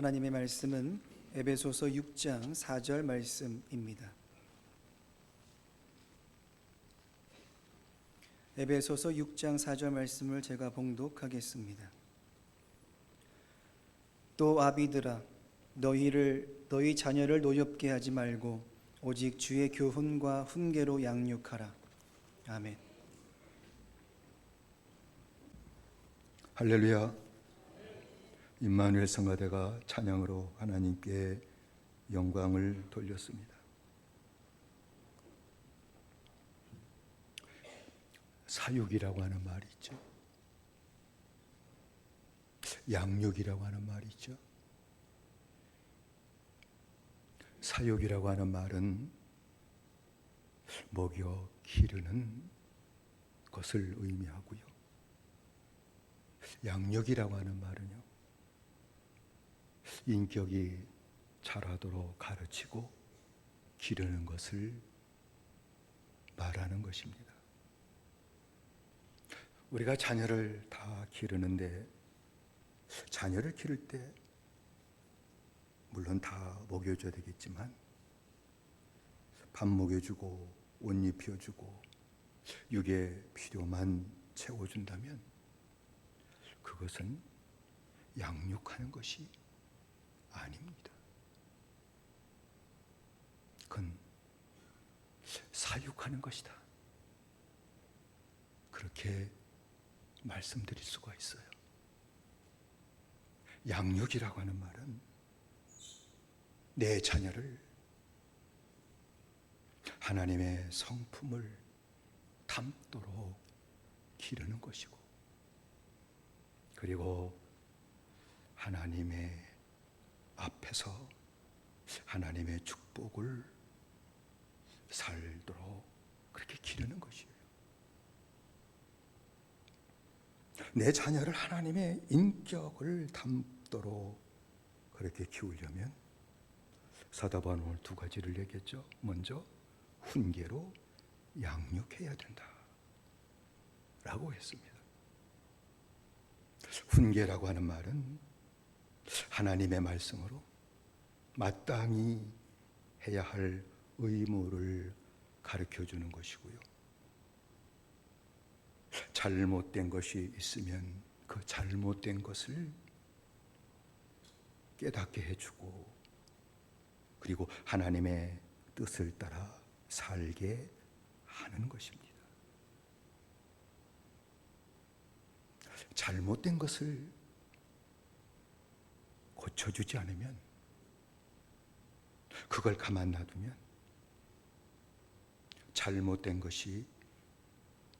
하나님의 말씀은 에베소서 6장 4절 말씀입니다. 에베소서 6장 4절 말씀을 제가 봉독하겠습니다. 또 아비들아 너희 자녀를 노엽게 하지 말고 오직 주의 교훈과 훈계로 양육하라. 아멘. 할렐루야. 임마누엘 성가대가 찬양으로 하나님께 영광을 돌렸습니다. 사육이라고 하는 말이 있죠. 양육이라고 하는 말이 있죠. 사육이라고 하는 말은 먹여 기르는 것을 의미하고요. 양육이라고 하는 말은요, 인격이 자라도록 가르치고 기르는 것을 말하는 것입니다. 우리가 자녀를 다 기르는데, 자녀를 기를 때 물론 다 먹여줘야 되겠지만, 밥 먹여주고 옷 입혀주고 육의 필요만 채워준다면 그것은 양육하는 것이 아닙니다. 그건 사육하는 것이다. 그렇게 말씀드릴 수가 있어요. 양육이라고 하는 말은 내 자녀를 하나님의 성품을 담도록 기르는 것이고, 그리고 하나님의 앞에서 하나님의 축복을 살도록 그렇게 기르는 것이에요. 내 자녀를 하나님의 인격을 담도록 그렇게 키우려면 사도바울은 오늘 두 가지를 얘기했죠. 먼저 훈계로 양육해야 된다 라고 했습니다. 훈계라고 하는 말은 하나님의 말씀으로 마땅히 해야 할 의무를 가르쳐주는 것이고요. 잘못된 것이 있으면 그 잘못된 것을 깨닫게 해주고, 그리고 하나님의 뜻을 따라 살게 하는 것입니다. 잘못된 것을 고쳐주지 않으면, 그걸 가만 놔두면 잘못된 것이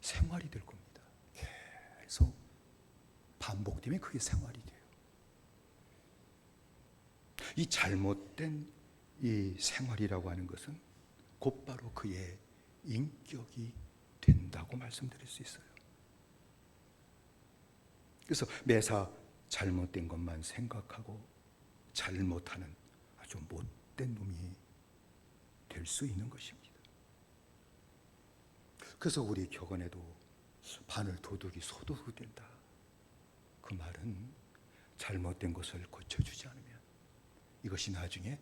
생활이 될 겁니다. 계속 반복되면 그게 생활이 돼요. 이 잘못된 이 생활이라고 하는 것은 곧바로 그의 인격이 된다고 말씀드릴 수 있어요. 그래서 매사 잘못된 것만 생각하고 잘못하는 아주 못된 놈이 될 수 있는 것입니다. 그래서 우리 격언에도 바늘 도둑이 소도둑이 된다, 그 말은 잘못된 것을 고쳐주지 않으면 이것이 나중에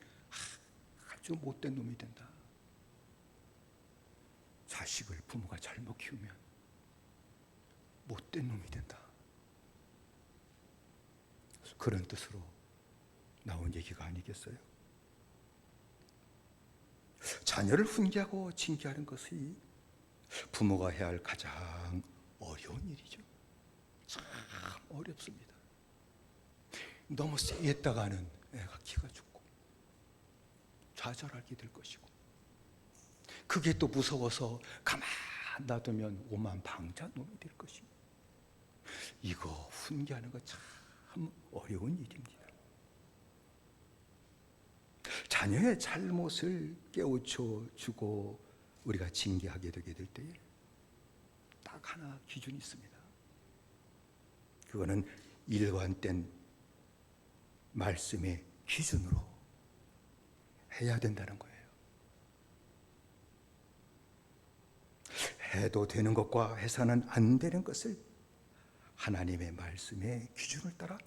아주 못된 놈이 된다. 자식을 부모가 잘못 키우면 못된 놈이 된다, 그런 뜻으로 나온 얘기가 아니겠어요? 자녀를 훈계하고 징계하는 것이 부모가 해야 할 가장 어려운 일이죠. 참 어렵습니다. 너무 세했다가는 애가 기가 죽고 좌절하게 될 것이고, 그게 또 무서워서 가만 놔두면 오만방자 놈이 될 것입니다. 이거 훈계하는 거 참 어려운 일입니다. 자녀의 잘못을 깨우쳐 주고 우리가 징계하게 되게 될 때에 딱 하나 기준이 있습니다. 그거는 일관된 말씀의 기준으로 해야 된다는 거예요. 해도 되는 것과 해서는 안 되는 것을 하나님의 말씀의 기준을 따라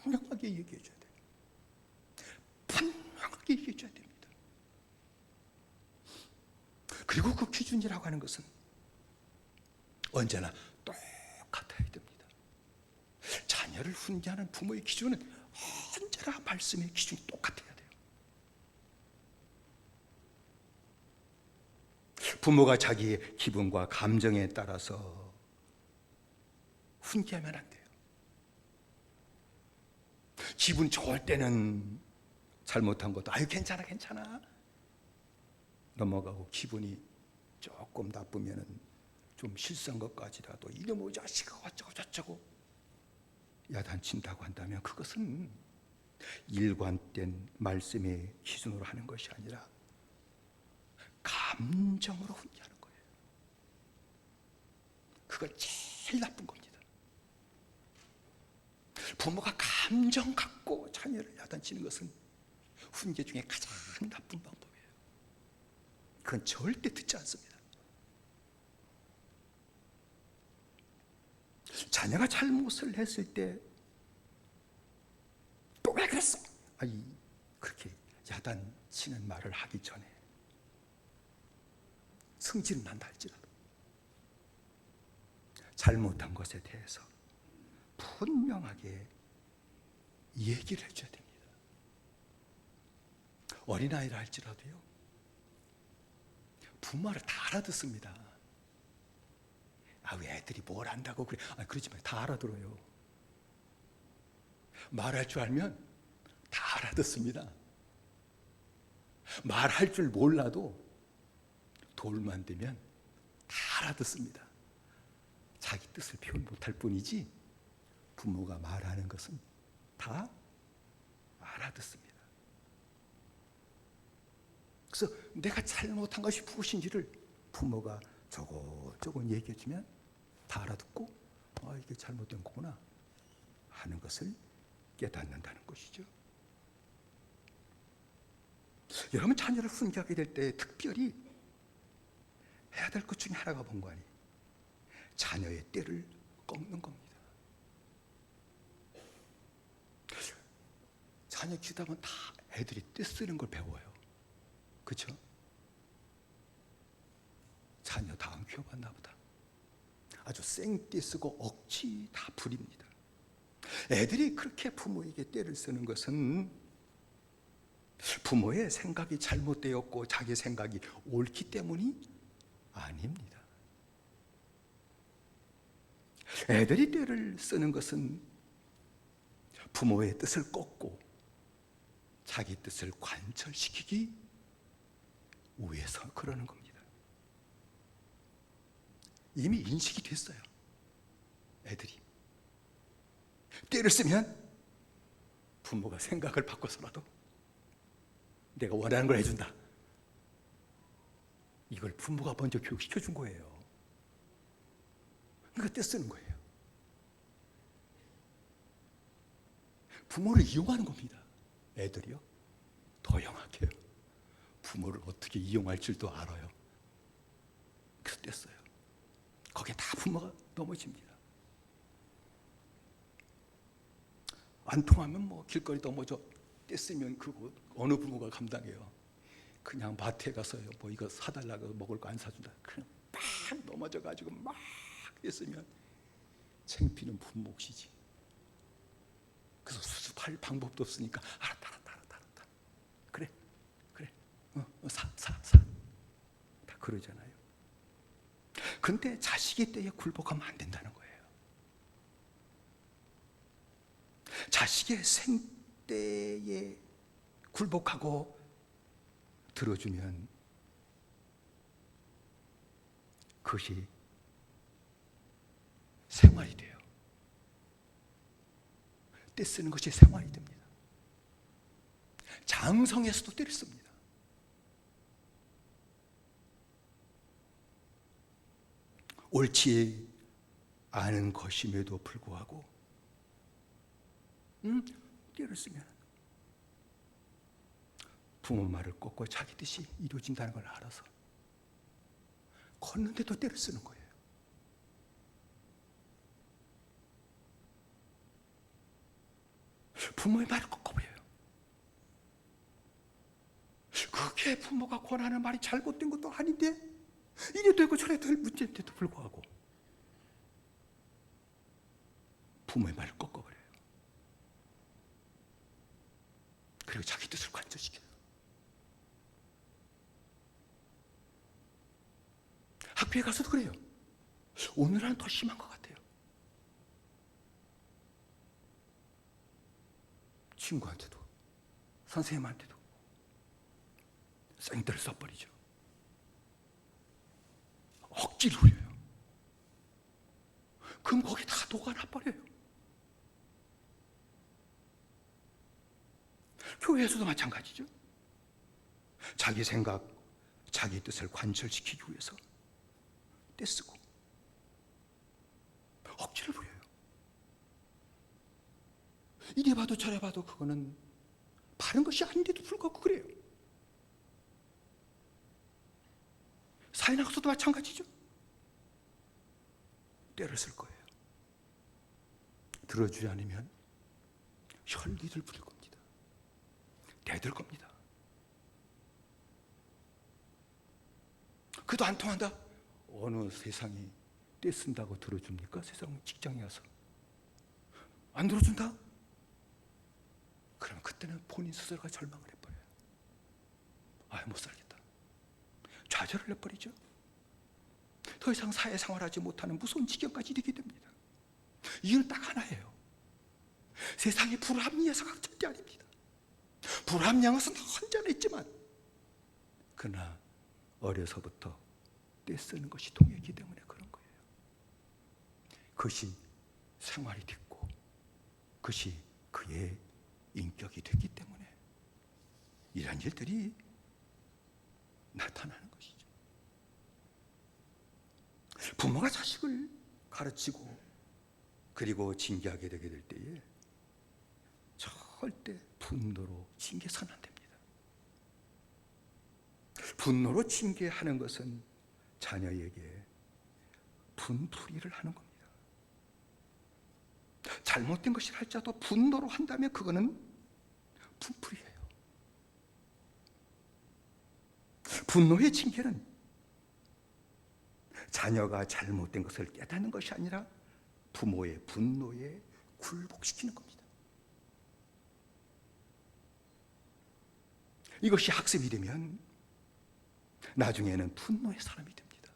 분명하게 얘기해 줘야 돼요. 분명하게 얘기해 줘야 됩니다. 그리고 그 기준이라고 하는 것은 언제나 똑같아야 됩니다. 자녀를 훈계하는 부모의 기준은 언제나 말씀의 기준이 똑같아야 돼요. 부모가 자기의 기분과 감정에 따라서 훈계하면 안 돼요. 기분 좋을 때는 잘못한 것도 아유 괜찮아 넘어가고, 기분이 조금 나쁘면은 좀 실수한 것까지라도 이놈의 자식아 어쩌고 저쩌고 야단친다고 한다면 그것은 일관된 말씀의 기준으로 하는 것이 아니라 감정으로 훈계하는 거예요. 그걸 제일 나쁜 겁니다. 부모가 감정 갖고 자녀를 야단치는 것은 훈계 중에 가장 나쁜 방법이에요. 그건 절대 듣지 않습니다. 자녀가 잘못을 했을 때 또 왜 그랬어? 아니, 그렇게 야단치는 말을 하기 전에 승질은 난다 할지라도 잘못한 것에 대해서 분명하게 얘기를 해줘야 됩니다. 어린아이라 할지라도요, 부모 말을 다 알아듣습니다. 아, 왜 애들이 뭘 안다고 그래? 아, 그러지 마요. 다 알아들어요. 말할 줄 알면 다 알아듣습니다. 말할 줄 몰라도 돌만 되면 다 알아듣습니다. 자기 뜻을 표현 못할 뿐이지 부모가 말하는 것은 다 알아듣습니다. 그래서 내가 잘못한 것이 무엇인지를 부모가 조금 얘기해 주면 다 알아듣고 아, 이게 잘못된 거구나 하는 것을 깨닫는다는 것이죠. 여러분, 자녀를 훈계하게 될 때 특별히 해야 될 것 중에 하나가 뭔가 아니, 자녀의 때를 꺾는 겁니다. 자녀 키우다 보면 다 애들이 떼 쓰는 걸 배워요. 그렇죠? 자녀 다 안 키워봤나 보다. 아주 생떼 쓰고 억지 다 부립니다. 애들이 그렇게 부모에게 떼를 쓰는 것은 부모의 생각이 잘못되었고 자기 생각이 옳기 때문이 아닙니다. 애들이 떼를 쓰는 것은 부모의 뜻을 꺾고 자기 뜻을 관철시키기 위해서 그러는 겁니다. 이미 인식이 됐어요. 애들이 떼를 쓰면 부모가 생각을 바꿔서라도 내가 원하는 걸 해준다. 이걸 부모가 먼저 교육시켜 준 거예요. 그러니까 떼 쓰는 거예요. 부모를 이용하는 겁니다. 애들이요, 더 영악해요. 부모를 어떻게 이용할 줄도 알아요. 그래서 뗐어요. 거기에 다 부모가 넘어집니다. 안 통하면 뭐 길거리 넘어져 뗐으면 그거 어느 부모가 감당해요. 그냥 마트에 가서요, 뭐 이거 사달라고 먹을 거 안 사준다. 그냥 막 넘어져가지고 막 뗐으면 창피는 부모 몫이지. 그래서 수습할 방법도 없으니까 알았다. 그래. 사. 다 그러잖아요. 근데 자식의 때에 굴복하면 안 된다는 거예요. 자식의 생때에 굴복하고 들어주면 그것이 생활이 돼요. 떼 쓰는 것이 생활이 됩니다. 장성에서도 떼를 씁니다. 옳지 않은 것임에도 불구하고 떼를 쓰면 부모 말을 꺾고 자기 뜻이 이루어진다는 걸 알아서 걷는데도 떼를 쓰는 거예요. 부모의 말을 꺾어버려요. 그게 부모가 권하는 말이 잘못된 것도 아닌데 이래 되고 저래 될 문제인데도 불구하고 부모의 말을 꺾어버려요. 그리고 자기 뜻을 관철시켜요. 학교에 가서도 그래요. 오늘은 더 심한 것 같아요. 친구한테도 선생님한테도 생들을 써버리죠. 억지로 부려요. 그럼 거기 다 녹아나버려요. 교회에서도 마찬가지죠. 자기 생각, 자기 뜻을 관철시키기 위해서 떼쓰고 억지를 부려요. 이래 봐도 저래 봐도 그거는 바른 것이 아닌데도 불구하고 그래요. 사회나가서도 마찬가지죠. 때를 쓸 거예요. 들어주지 않으면 혈기를 부릴 겁니다. 대들 겁니다. 그도 안 통한다? 어느 세상이 떼쓴다고 들어줍니까? 세상 직장에 가서 안 들어준다? 그러면 그때는 본인 스스로가 절망을 해버려요. 아, 못 살겠다. 좌절을 해버리죠. 더 이상 사회생활하지 못하는 무서운 지경까지 이르게 됩니다. 이유는 딱 하나예요. 세상이 불합리해서가 절대 아닙니다. 불합리한 것은 혼자냈지만 그러나 어려서부터 떼쓰는 것이 통했기 때문에 그런 거예요. 그것이 생활이 됐고 그것이 그의 인격이 됐기 때문에 이런 일들이 나타나는 것이죠. 부모가 자식을 가르치고 그리고 징계하게 되게 될 때에 절대 분노로 징계서는 안 됩니다. 분노로 징계하는 것은 자녀에게 분풀이를 하는 겁니다. 잘못된 것이라 할지라도 분노로 한다면 그거는 분풀이에요. 분노의 징계는 자녀가 잘못된 것을 깨닫는 것이 아니라 부모의 분노에 굴복시키는 겁니다. 이것이 학습이 되면 나중에는 분노의 사람이 됩니다.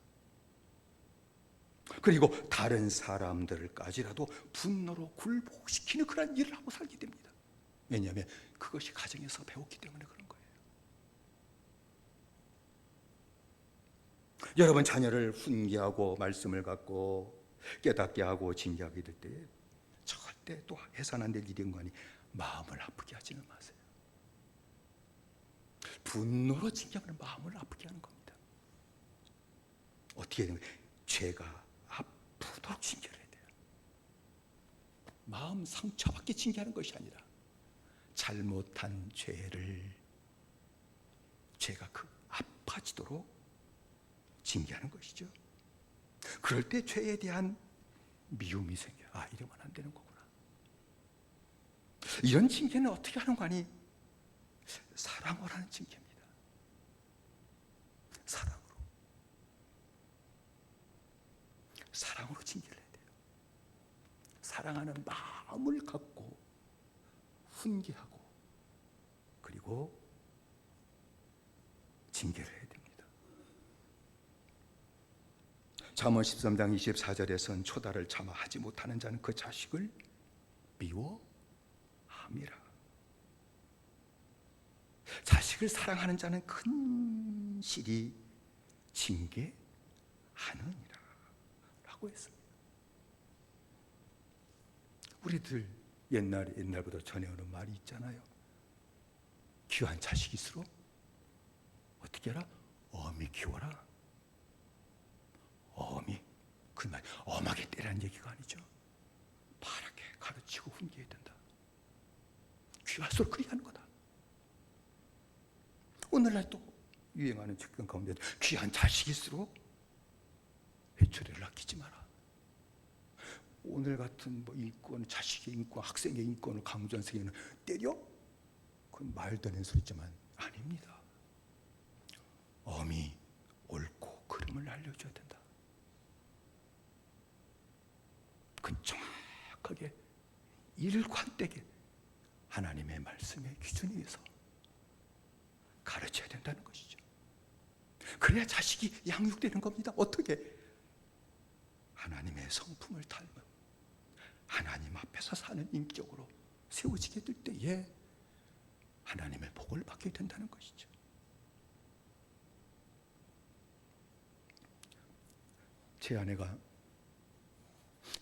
그리고 다른 사람들까지라도 분노로 굴복시키는 그런 일을 하고 살게 됩니다. 왜냐하면 그것이 가정에서 배웠기 때문에 그런 거예요. 여러분 자녀를 훈계하고 말씀을 갖고 깨닫게 하고 징계하게 될 때에 절대 또 해서는 안 될 일인 거니 마음을 아프게 하지는 마세요. 분노로 징계하면 마음을 아프게 하는 겁니다. 어떻게 되면 죄가 아프도록 징계를 해야 돼요. 마음 상처받게 징계하는 것이 아니라 잘못한 죄를 죄가 그 아파지도록 징계하는 것이죠. 그럴 때 죄에 대한 미움이 생겨요. 아, 이러면 안 되는 거구나. 이런 징계는 어떻게 하는 거니? 사랑으로 하는 징계입니다. 사랑으로 징계를 해야 돼요. 사랑하는 마음을 갖고 훈계하고 그리고 징계를 해야 됩니다. 잠언 13장 24절에서는 초다를 참아 하지 못하는 자는 그 자식을 미워함이라. 자식을 사랑하는 자는 근실히 징계하느니라 라고 했습니다. 우리들 옛날부터 전해오는 말이 있잖아요. 귀한 자식일수록 어떻게 해라? 엄히 키워라. 엄히, 그 말 엄하게 때라는 얘기가 아니죠. 바르게 가르치고 훈계해야 된다. 귀할수록 그리 하는 거다. 오늘날 또 유행하는 측근 가운데 귀한 자식일수록 회초리를 아끼지 마라. 오늘 같은 뭐 인권, 자식의 인권, 학생의 인권을 강조한 세계는 때려? 그건 말도 안 되는 소리지만 아닙니다. 엄히 옳고 그름을 알려줘야 된다. 그건 정확하게 일관되게 하나님의 말씀의 기준에 의해서 가르쳐야 된다는 것이죠. 그래야 자식이 양육되는 겁니다. 어떻게? 하나님의 성품을 닮은 하나님 앞에서 사는 인격으로 세워지게 될 때에 하나님의 복을 받게 된다는 것이죠. 제 아내가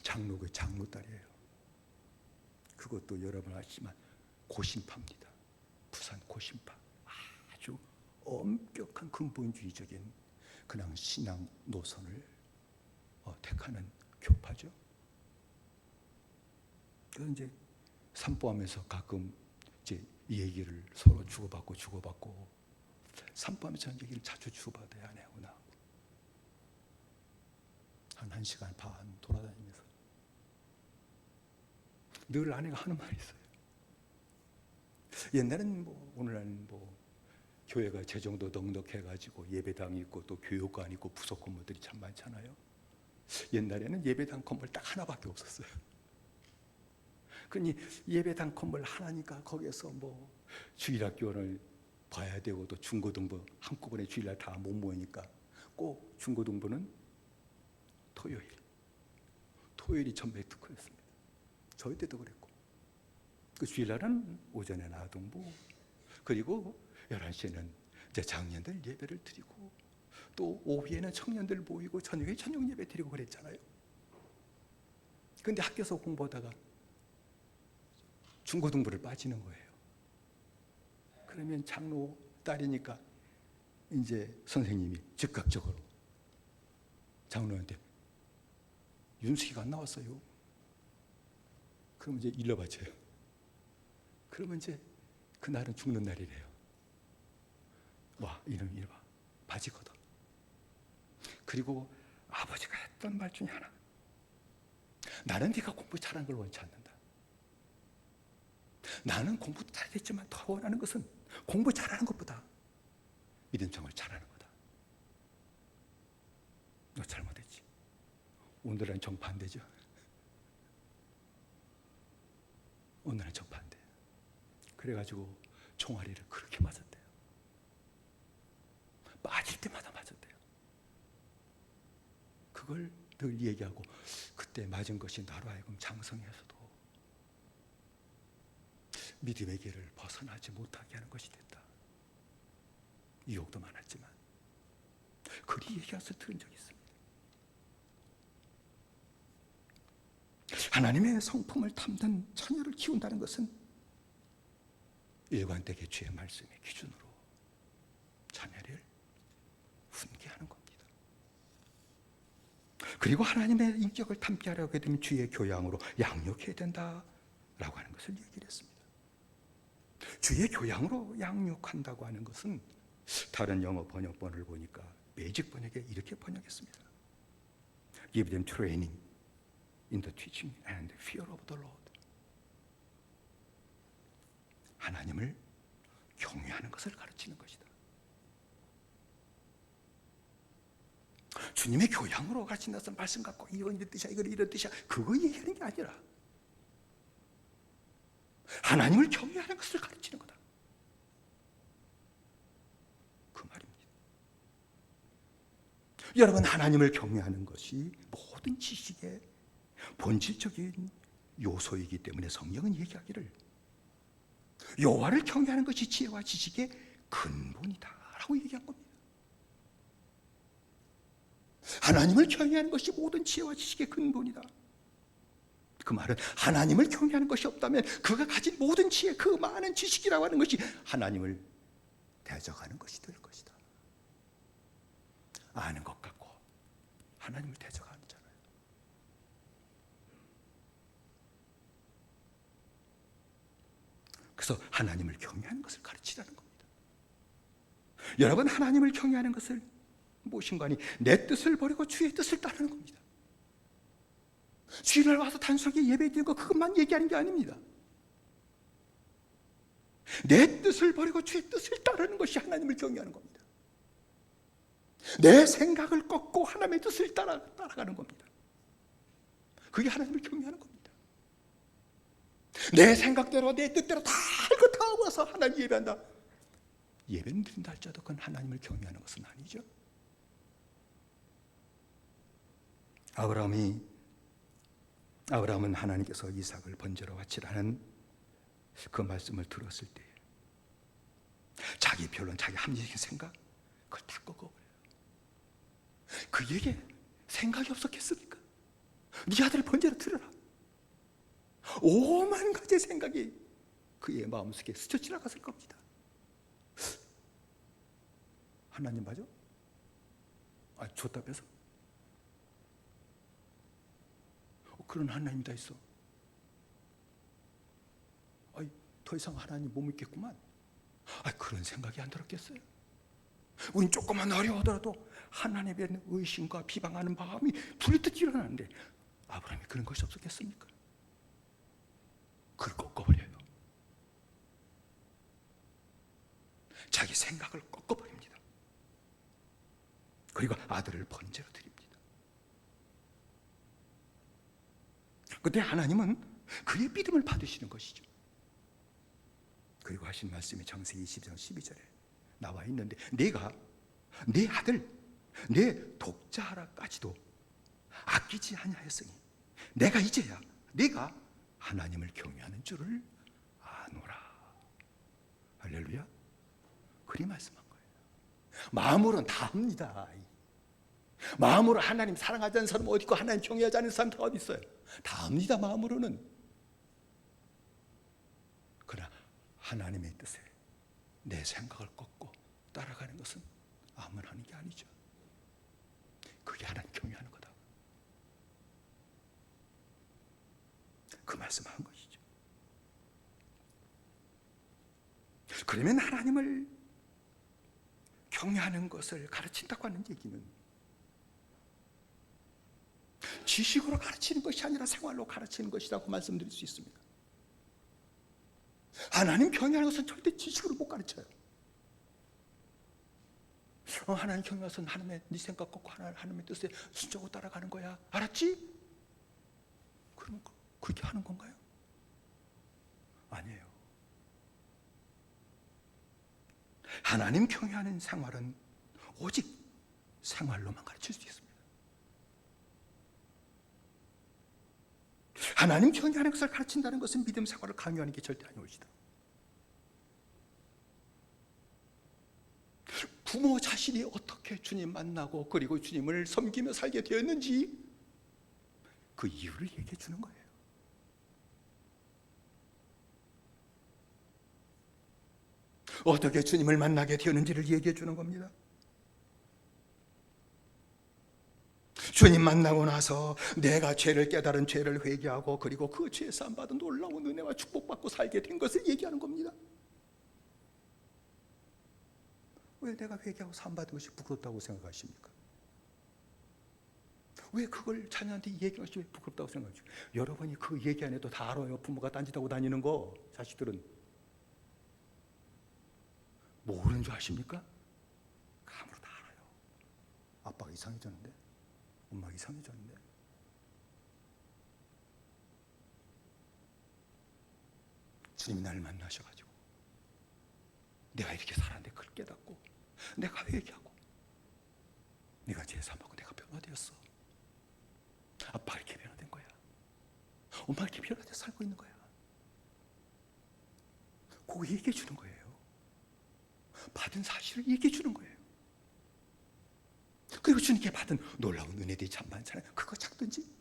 장로교회 장로딸이에요. 그것도 여러분 아시지만 고신파입니다. 부산 고신파. 아주 엄격한 근본주의적인 그냥 신앙 노선을 택하는 교파죠. 그래서 이제 산보하면서 가끔 이제 이 얘기를 서로 주고받고 산보하면서 얘기를 자주 주고받아요. 아내하고 나하고 한 1시간 반 돌아다니면서 늘 아내가 하는 말이 있어요. 옛날엔 뭐 오늘날은 뭐 교회가 재정도 넉넉해가지고 예배당이 있고 또 교육관 있고 부속 건물들이 참 많잖아요. 옛날에는 예배당 건물 딱 하나밖에 없었어요. 그러니 예배당 건물 하나니까 거기에서 뭐 주일학교를 봐야 되고 또 중고등부 한꺼번에 주일날 다 못 모이니까 꼭 중고등부는 토요일이 전매 특허였습니다. 저희 때도 그랬고 그 주일날은 오전에 아동부 그리고 11시에는 이제 장년들 예배를 드리고 또 오후에는 청년들 모이고 저녁에 저녁 예배 드리고 그랬잖아요. 근데 학교에서 공부하다가 중고등부를 빠지는 거예요. 그러면 장로 딸이니까 이제 선생님이 즉각적으로 장로한테 윤숙이가 안 나왔어요. 그럼 이제 일러바쳐요. 그러면 이제 그날은 죽는 날이래요. 와, 이놈 이봐, 바지거든. 그리고 아버지가 했던 말 중에 하나. 나는 네가 공부 잘하는 걸 원치 않는다. 나는 공부도 잘했지만 더 원하는 것은 공부 잘하는 것보다 믿음생활 잘하는 거다. 너 잘못했지. 오늘은 정반대죠. 오늘은 정반대. 그래가지고 총알이를 그렇게 맞았대요. 빠질 때마다 맞았대요. 그걸 늘 얘기하고 그때 맞은 것이 나로 하여금 장성해서도 믿음의 길을 벗어나지 못하게 하는 것이 됐다. 유혹도 많았지만 그리 얘기해서 들은 적이 있습니다. 하나님의 성품을 담는 자녀를 키운다는 것은 일관되게 주의 말씀의 기준으로 자녀를 훈계하는 겁니다. 그리고 하나님의 인격을 담게 하려고 되면 주의 교양으로 양육해야 된다라고 하는 것을 얘기를 했습니다. 주의 교양으로 양육한다고 하는 것은 다른 영어 번역본을 보니까 매직 번역에 이렇게 번역했습니다. Give them training in the teaching and fear of the Lord. 하나님을 경외하는 것을 가르치는 것이다. 주님의 교양으로 가르친다서 말씀 갖고 이건 이런 뜻이야, 이건 이런 뜻이야, 그거 얘기하는 게 아니라 하나님을 경외하는 것을 가르치는 거다. 그 말입니다. 여러분, 하나님을 경외하는 것이 모든 지식의 본질적인 요소이기 때문에 성경은 얘기하기를 여호와를 경외하는 것이 지혜와 지식의 근본이다 라고 얘기한 겁니다. 하나님을 경외하는 것이 모든 지혜와 지식의 근본이다. 그 말은 하나님을 경외하는 것이 없다면 그가 가진 모든 지혜, 그 많은 지식이라고 하는 것이 하나님을 대적하는 것이 될 것이다. 아는 것 같고 하나님을 대적하잖아요. 그래서 하나님을 경외하는 것을 가르치라는 겁니다. 여러분, 하나님을 경외하는 것을 무엇인가 하니 내 뜻을 버리고 주의 뜻을 따르는 겁니다. 주일날 와서 단순하게 예배드리는 거 그것만 얘기하는 게 아닙니다. 내 뜻을 버리고 주의 뜻을 따르는 것이 하나님을 경외하는 겁니다. 내 생각을 꺾고 하나님의 뜻을 따라가는 겁니다. 그게 하나님을 경외하는 겁니다. 내 생각대로 내 뜻대로 다 알고 다 와서 하나님 예배한다. 예배는 드린다 할지라도 그건 하나님을 경외하는 것은 아니죠. 아브라함은 하나님께서 이삭을 번제로 바치라는 그 말씀을 들었을 때 자기 변론, 자기 합리적인 생각 그걸 다 꺾어버려요. 그에게 생각이 없었겠습니까? 네 아들을 번제로 드려라. 오만 가지의 생각이 그의 마음속에 스쳐 지나갔을 겁니다. 하나님 맞아? 줬다 뺏어? 그런 하나님 다 있어. 더 이상 하나님 못 믿겠구만. 그런 생각이 안 들었겠어요? 우린 조금만 어려워하더라도 하나님에 대한 의심과 비방하는 마음이 불듯 일어나는데 아브라함이 그런 것이 없었겠습니까? 그걸 꺾어버려요. 자기 생각을 꺾어버립니다. 그리고 아들을 번제로 드립니다. 그때 하나님은 그의 믿음을 받으시는 것이죠. 그리고 하신 말씀이 창세기 20장 12절에 나와 있는데 내가 내 아들 내 독자라까지도 아끼지 아니하였으니 내가 이제야 내가 하나님을 경외하는 줄을 아노라. 할렐루야. 그리 말씀한 거예요. 마음으로는 다 합니다. 마음으로 하나님 사랑하지 않는 사람 어디 있고 하나님 경외하지 않는 사람 다 어디 있어요? 다 합니다. 마음으로는. 그러나 하나님의 뜻에 내 생각을 꺾고 따라가는 것은 아무나 하는 게 아니죠. 그게 하나님 경외하는 거다. 그 말씀한 것이죠. 그러면 하나님을 경외하는 것을 가르친다고 하는 얘기는 지식으로 가르치는 것이 아니라 생활로 가르치는 것이라고 말씀드릴 수 있습니다. 하나님 경외하는 것은 절대 지식으로 못 가르쳐요. 하나님 경외하는 것은 하나님의 네 생각 꺾고 하나님의 뜻에 순종하고 따라가는 거야. 알았지? 그럼 그렇게 하는 건가요? 아니에요. 하나님 경외하는 생활은 오직 생활로만 가르칠 수 있습니다. 하나님 경외하는 것을 가르친다는 것은 믿음 생활을 강요하는 게 절대 아니오시다. 부모 자신이 어떻게 주님 만나고 그리고 주님을 섬기며 살게 되었는지 그 이유를 얘기해 주는 거예요. 어떻게 주님을 만나게 되었는지를 얘기해 주는 겁니다. 주님 만나고 나서 내가 죄를 깨달은 죄를 회개하고 그리고 그 죄 사함 받은 놀라운 은혜와 축복받고 살게 된 것을 얘기하는 겁니다. 왜 내가 회개하고 사함 받은 것이 부끄럽다고 생각하십니까? 왜 그걸 자녀한테 얘기하는 것이 왜 부끄럽다고 생각하십니까? 여러분이 그 얘기 안 해도 다 알아요. 부모가 딴짓하고 다니는 거. 자식들은 모르는 줄 아십니까? 감으로 다 알아요. 아빠가 이상해졌는데, 엄마가 이상해졌는데. 주님이 나를 만나셔가지고 내가 이렇게 살았는데 그걸 깨닫고 내가 회개하고 내가 제사하고 내가 변화되었어. 아빠가 이렇게 변화된 거야. 엄마가 이렇게 변화돼서 살고 있는 거야. 그거 얘기해 주는 거예요. 받은 사실을 얘기해 주는 거예요. 그리고 주님께 받은 놀라운 은혜들이 참 많잖아요. 그거 찾든지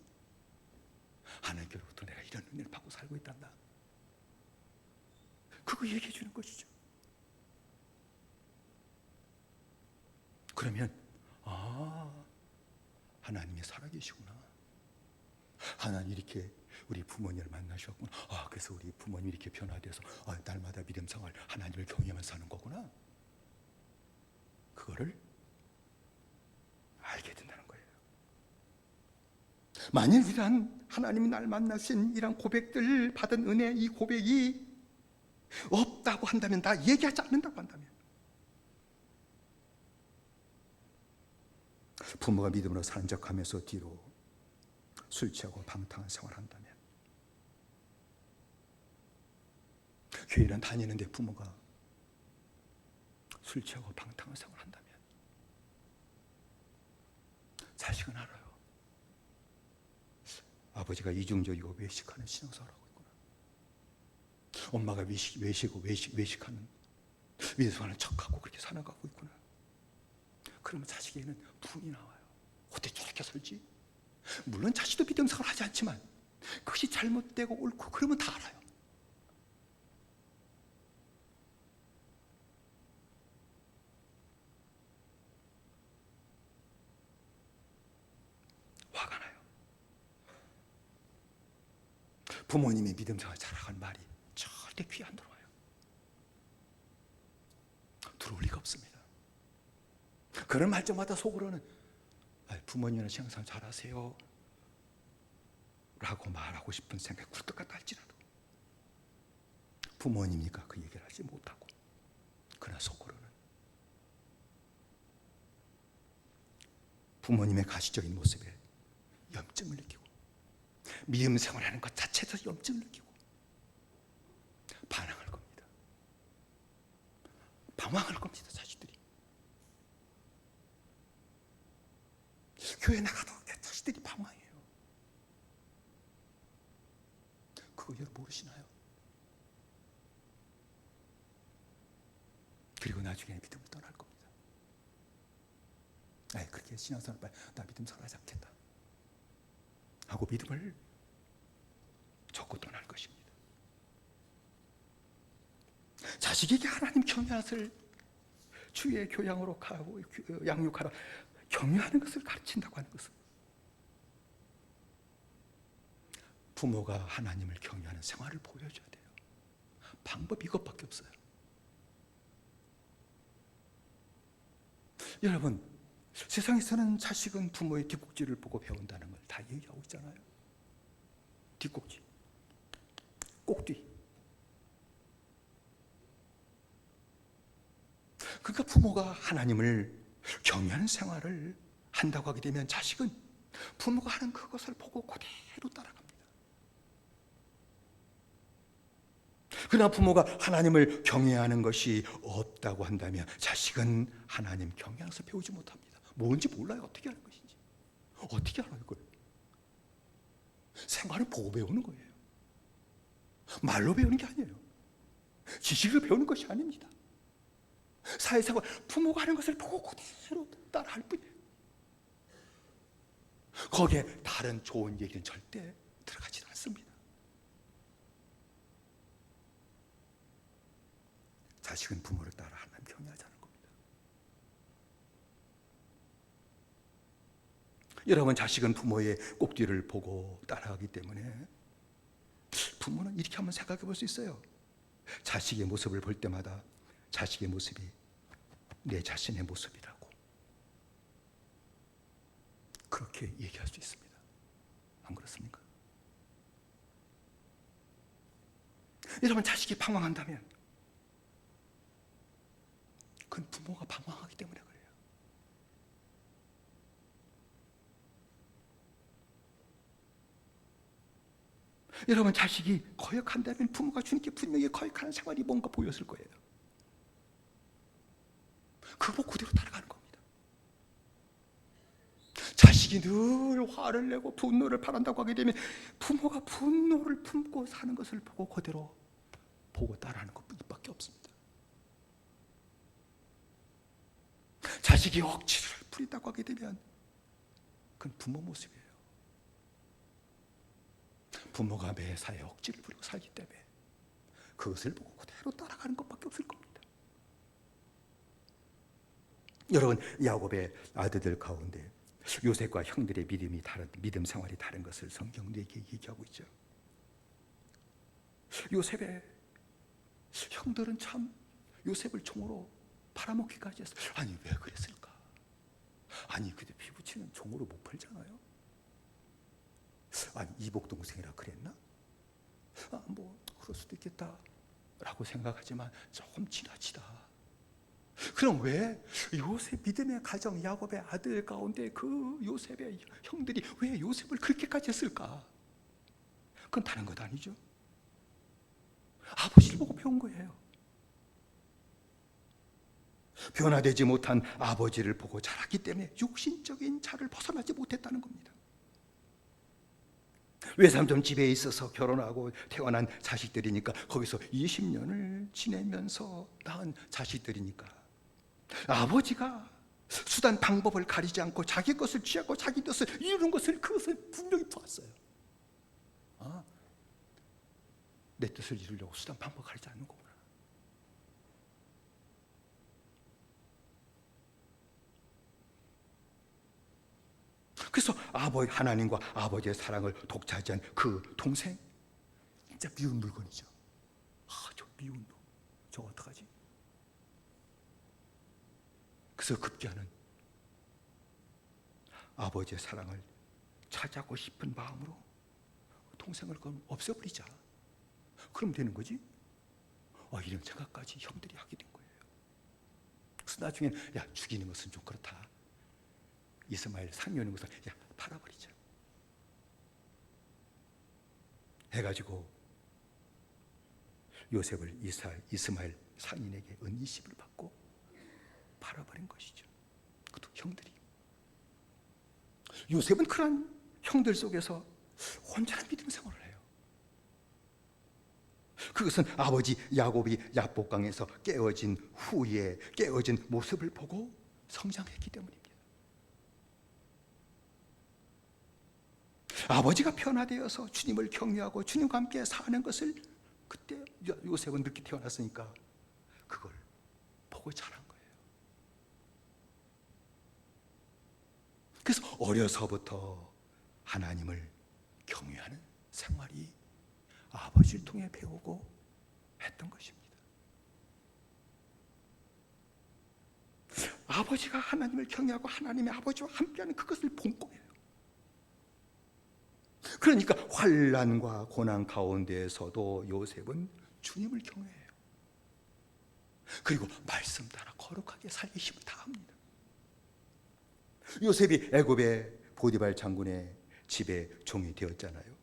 하나님께로부터 내가 이런 은혜를 받고 살고 있단다. 그거 얘기해 주는 것이죠. 그러면 하나님이 살아계시구나. 하나님 이렇게 우리 부모님을 만나셨구나. 그래서 우리 부모님이 이렇게 변화돼서 날마다 믿음 생활 하나님을 경외하며 사는 거구나. 그거를 알게 된다는 거예요. 만일 이러한 하나님이 날 만나신 이런 고백들 받은 은혜, 이 고백이 없다고 한다면, 나 얘기하지 않는다고 한다면, 부모가 믿음으로 사는 척하면서 뒤로 술 취하고 방탕한 생활한다면, 교회는 다니는데 부모가 술 취하고 방탕한 생활한다면, 자식은 알아요. 아버지가 이중적이고 외식하는 신앙생활을 하고 있구나. 엄마가 외식하는 위선하는 척하고 그렇게 살아가고 있구나. 그러면 자식에게는 분이 나와요. 어떻게 저렇게 살지? 물론 자식도 믿음생활을 하지 않지만 그것이 잘못되고 옳고 그러면 다 알아요. 화가 나요. 부모님이 믿음생활 잘하는 말이 절대 귀에 안 들어와요. 들어올 리가 없습니다. 그런 말쯤마다 속으로는 부모님이나 신앙생활 잘하세요 라고 말하고 싶은 생각이 굴뚝 같다 할지라도 부모님이니까 그 얘기를 하지 못하고, 그러나 속으로는 부모님의 가시적인 모습에 염증을 느끼고 믿음 생활하는 것 자체에서 염증을 느끼고 반항할 겁니다. 방황할 겁니다. 자식들이 교회 나가도 내 자식들이 방황해요. 그거 여러분 모르시나요? 그리고 나중에 믿음을 떠날 겁니다. 그렇게 신앙생활 나 믿음 생활하지 않겠다 하고 믿음을 접고 떠날 것입니다. 자식에게 하나님 경외하를 주의 교양으로 가고 양육하라, 경외하는 것을 가르친다고 하는 것은 부모가 하나님을 경외하는 생활을 보여줘야 돼요. 방법이 이것밖에 없어요. 여러분, 세상에서는 자식은 부모의 뒷꼭지를 보고 배운다는 걸 다 얘기하고 있잖아요. 뒷꼭지, 꼭뒤. 그러니까 부모가 하나님을 경외하는 생활을 한다고 하게 되면 자식은 부모가 하는 그것을 보고 그대로 따라갑니다. 그러나 부모가 하나님을 경외하는 것이 없다고 한다면 자식은 하나님 경외하는 것을 배우지 못합니다. 뭔지 몰라요. 어떻게 하는 것인지. 어떻게 알아요 그걸? 생활을 보고 배우는 거예요. 말로 배우는 게 아니에요. 지식을 배우는 것이 아닙니다. 사회생활, 부모가 하는 것을 보고 그대로 따라할 뿐이에요. 거기에 다른 좋은 얘기는 절대 들어가지 않습니다. 자식은 부모를 따라 하나님 경외하지 않을 겁니다. 여러분, 자식은 부모의 꼭뒤를 보고 따라가기 때문에 부모는 이렇게 한번 생각해 볼 수 있어요. 자식의 모습을 볼 때마다 자식의 모습이 내 자신의 모습이라고 그렇게 얘기할 수 있습니다. 안 그렇습니까? 여러분, 자식이 방황한다면 그건 부모가 방황하기 때문에 그래요. 여러분, 자식이 거역한다면 부모가 주님께 분명히 거역하는 생활이 뭔가 보였을 거예요. 그거 그대로 따라가는 겁니다. 자식이 늘 화를 내고 분노를 바란다고 하게 되면 부모가 분노를 품고 사는 것을 보고 그대로 보고 따라하는 것밖에 없습니다. 자식이 억지를 부린다고 하게 되면 그건 부모 모습이에요. 부모가 매사에 억지를 부리고 살기 때문에 그것을 보고 그대로 따라가는 것밖에 없을 겁니다. 여러분, 야곱의 아들들 가운데 요셉과 형들의 믿음 생활이 다른 것을 성경도 얘기하고 있죠. 요셉의 형들은 참 요셉을 종으로 팔아먹기까지 했어요. 아니, 왜 그랬을까? 아니, 그때 피부치는 종으로 못 팔잖아요. 아니 이복 동생이라 그랬나? 뭐 그럴 수도 있겠다 라고 생각하지만 조금 지나치다. 그럼 왜 요셉 믿음의 가정 야곱의 아들 가운데 그 요셉의 형들이 왜 요셉을 그렇게까지 했을까? 그건 다른 것 아니죠. 아버지를 보고 배운 거예요. 변화되지 못한 아버지를 보고 자랐기 때문에 육신적인 자를 벗어나지 못했다는 겁니다. 외삼촌 집에 있어서 결혼하고 태어난 자식들이니까 거기서 20년을 지내면서 낳은 자식들이니까 아버지가 수단 방법을 가리지 않고 자기 것을 취하고 자기 뜻을 이루는 것을 그것을 분명히 보았어요. 내 뜻을 이루려고 수단 방법을 가리지 않는 거구나. 그래서 하나님과 아버지의 사랑을 독차지한 그 동생, 진짜 미운 물건이죠. 저 미운 놈, 저 어떡하지? 그래서 급기야는 아버지의 사랑을 차지하고 싶은 마음으로 동생을 그럼 없애버리자. 그럼 되는 거지? 이런 생각까지 형들이 하게 된 거예요. 그래서 나중에는 야, 죽이는 것은 좀 그렇다. 이스마엘 상여는 것을 야, 팔아버리자 해가지고 요셉을 이스마엘 상인에게 은 20을 받고 팔아버린 것이죠. 그것도 형들이. 요셉은 그런 형들 속에서 온전한 믿음 생활을 해요. 그것은 아버지 야곱이 야복강에서 깨어진 후에 깨어진 모습을 보고 성장했기 때문입니다. 아버지가 변화되어서 주님을 경외하고 주님과 함께 사는 것을 그때 요셉은 늦게 태어났으니까 그걸 보고 자란 거예요. 그래서 어려서부터 하나님을 경외하는 생활이 아버지를 통해 배우고 했던 것입니다. 아버지가 하나님을 경외하고 하나님의 아버지와 함께하는 그것을 본 거예요. 그러니까 환난과 고난 가운데에서도 요셉은 주님을 경외해요. 그리고 말씀 따라 거룩하게 살기 힘을 다합니다. 요셉이 애굽의 보디발 장군의 집에 종이 되었잖아요.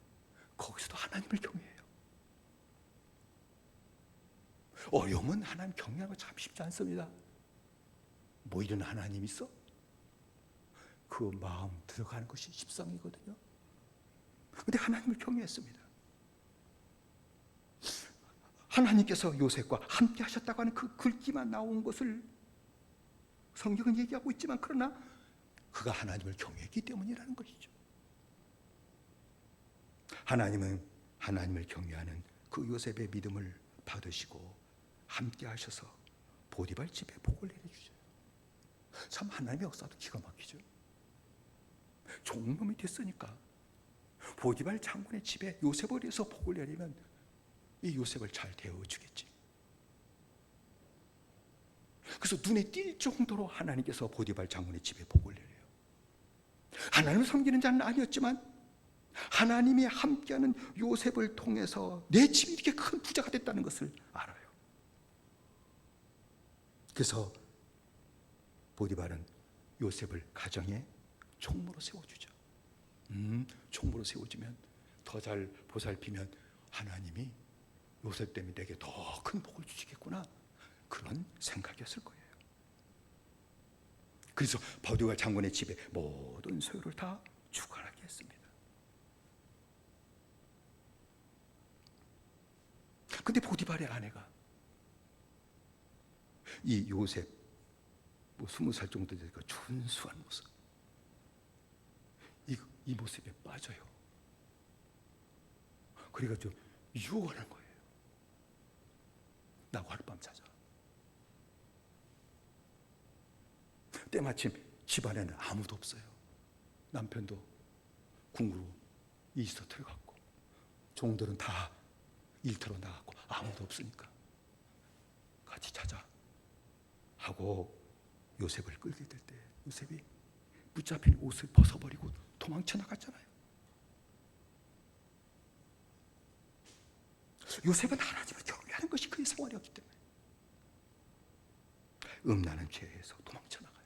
거기서도 하나님을 경외해요. 어려움은 하나님 경외하는 거 참 쉽지 않습니다. 뭐 이런 하나님 있어? 그 마음 들어가는 것이 십상이거든요. 그런데 하나님을 경외했습니다. 하나님께서 요셉과 함께 하셨다고 하는 그 글귀만 나온 것을 성경은 얘기하고 있지만 그러나 그가 하나님을 경외했기 때문이라는 것이죠. 하나님은 하나님을 경외하는 그 요셉의 믿음을 받으시고 함께 하셔서 보디발 집에 복을 내려주셔요. 참 하나님의 역사도 기가 막히죠. 종놈이 됐으니까 보디발 장군의 집에 요셉을 위해서 복을 내리면 이 요셉을 잘 대어주겠지. 그래서 눈에 띌 정도로 하나님께서 보디발 장군의 집에 복을 내려요. 하나님을 섬기는 자는 아니었지만 하나님이 함께하는 요셉을 통해서 내 집이 이렇게 큰 부자가 됐다는 것을 알아요. 그래서 보디발은 요셉을 가정의 총무로 세워주죠. 총무로 세워주면 더 잘 보살피면 하나님이 요셉 때문에 내게 더 큰 복을 주시겠구나, 그런 생각이었을 거예요. 그래서 보디발 장군의 집에 모든 소유를 다 주관하게 했습니다. 근데 보디발의 아내가 이 요셉 20살 정도 되니까 준수한 모습, 이 모습에 빠져요. 그래가지고 유혹하는 거예요. 나하고 하룻밤 자자. 때마침 집안에는 아무도 없어요. 남편도 궁으로 이스터 들어갔고 종들은 다 일터로 나갔고 아무도 없으니까 같이 자자 하고 요셉을 끌게 될 때 요셉이 붙잡힌 옷을 벗어버리고 도망쳐 나갔잖아요. 요셉은 하나님을 경외하는 것이 그의 생활이었기 때문에 음란한 죄에서 도망쳐 나가요.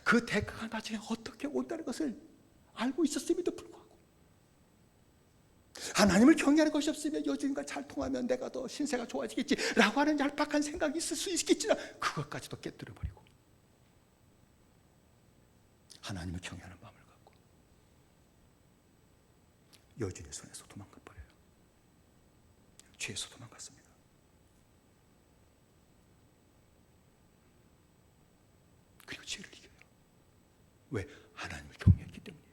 그 대가가 나중에 어떻게 온다는 것을 알고 있었음에도 불구하고 하나님을 경외하는 것이 없으면 여주인과 잘 통하면 내가 더 신세가 좋아지겠지라고 하는 얄팍한 생각이 있을 수 있겠지만 그것까지도 깨뜨려버리고 하나님을 경외하는 마음을 갖고 여주인의 손에서 도망가 버려요. 죄에서 도망갔습니다. 그리고 죄를 이겨요. 왜? 하나님을 경외했기 때문이에요.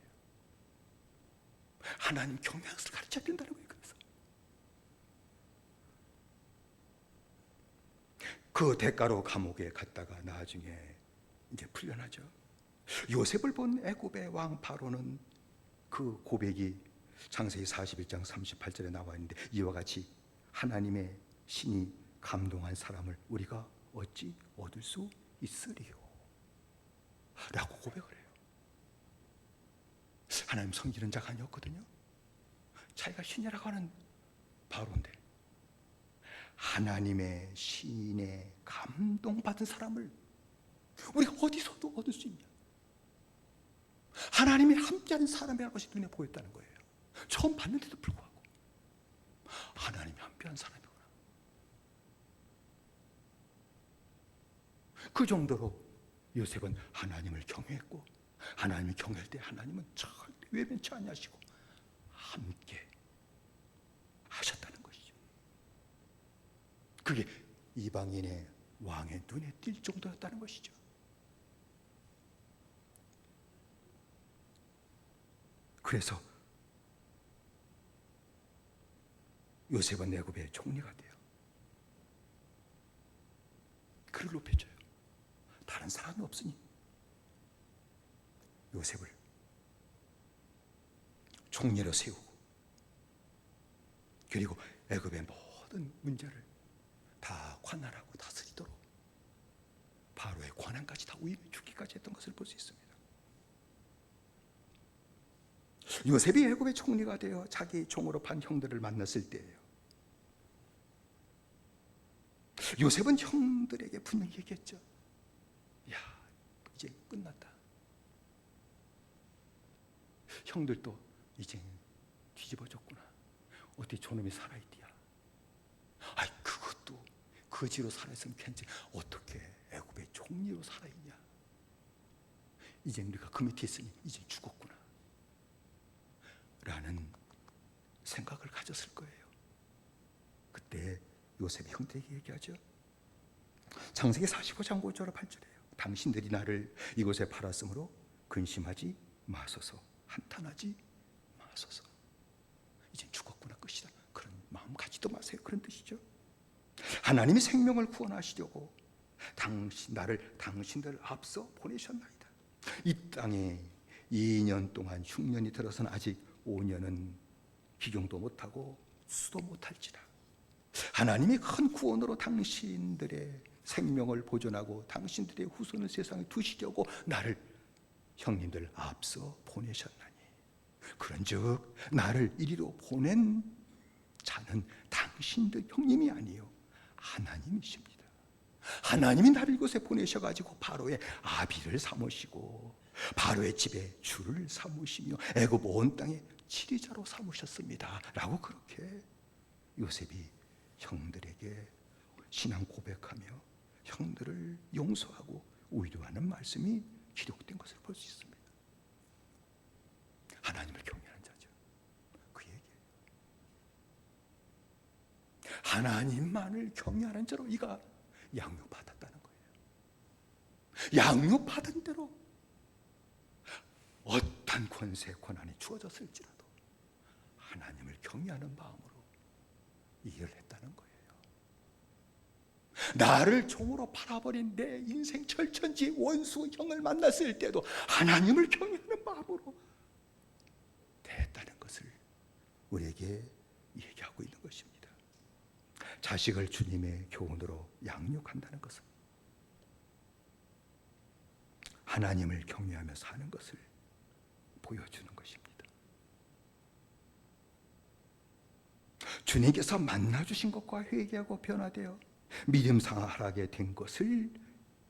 하나님 경외하는 것을 가르쳐야 된다는 거예요. 그래서 그 대가로 감옥에 갔다가 나중에 이제 풀려나죠. 요셉을 본 애굽의 왕 바로는 그 고백이 창세기 41장 38절에 나와 있는데 이와 같이 하나님의 신이 감동한 사람을 우리가 어찌 얻을 수 있으리요? 라고 고백을 해요. 하나님 섬기는 자가 아니었거든요. 자기가 신이라고 하는 바로인데 하나님의 신에 감동받은 사람을 우리가 어디서도 얻을 수 있냐? 하나님이 함께하는 사람이라는 것이 눈에 보였다는 거예요. 처음 봤는데도 불구하고 하나님이 함께하는 사람이구나. 그 정도로 요셉은 하나님을 경외했고 하나님을 경외할 때 하나님은 절대 외면치 아니하시고 함께 하셨다는 것이죠. 그게 이방인의 왕의 눈에 띌 정도였다는 것이죠. 그래서 요셉은 애굽의 총리가 돼요. 그를 높여줘요. 다른 사람이 없으니 요셉을 총리로 세우고 그리고 애굽의 모든 문제를 다 관할하고 다스리도록 바로의 권한까지 다 위임해 주기까지 했던 것을 볼 수 있습니다. 요셉이 애굽의 총리가 되어 자기 종으로 판 형들을 만났을 때예요. 요셉은 형들에게 분명히 얘기했죠. 야, 이제 끝났다. 형들도 이제 뒤집어졌구나. 어떻게 저놈이 살아있디야. 아이, 그것도 거지로 살아있으면 괜찮지. 어떻게 애굽의 총리로 살아있냐. 이제 우리가 그 밑에 있으니 이제 죽었구나 라는 생각을 가졌을 거예요. 그때 요셉이 형들에게 얘기하죠. 창세기 45장 5절 8절이에요. 당신들이 나를 이곳에 팔았으므로 근심하지 마소서, 한탄하지 마소서. 이제 죽었구나, 끝이다. 그런 마음 가지도 마세요. 그런 뜻이죠. 하나님이 생명을 구원하시려고 나를 당신들 앞서 보내셨나이다. 이 땅에 2년 동안 흉년이 들어서는 아직 5년은 기경도 못하고 수도 못할지라. 하나님이 큰 구원으로 당신들의 생명을 보존하고 당신들의 후손을 세상에 두시려고 나를 형님들 앞서 보내셨나니 그런즉 나를 이리로 보낸 자는 당신들 형님이 아니요 하나님이십니다. 하나님이 나를 이곳에 보내셔가지고 바로의 아비를 삼으시고 바로의 집에 주를 삼으시며 애굽 온 땅에 치리자로 삼으셨습니다 라고 그렇게 요셉이 형들에게 신앙 고백하며 형들을 용서하고 위로하는 말씀이 기록된 것을 볼 수 있습니다. 하나님을 경외하는 자죠. 그 얘기예요. 하나님만을 경외하는 자로 이가 양육받았다는 거예요. 양육받은 대로 어떤 권세 권한이 주어졌을지라도 하나님을 경외하는 마음으로 일을 했다는 거예요. 나를 종으로 팔아버린 내 인생 철천지 원수 형을 만났을 때도 하나님을 경외하는 마음으로 대했다는 것을 우리에게 얘기하고 있는 것입니다. 자식을 주님의 교훈으로 양육한다는 것은 하나님을 경외하며 사는 것을 보여주는 것입니다. 주님께서 만나주신 것과 회개하고 변화되어 믿음 생활하게 된 것을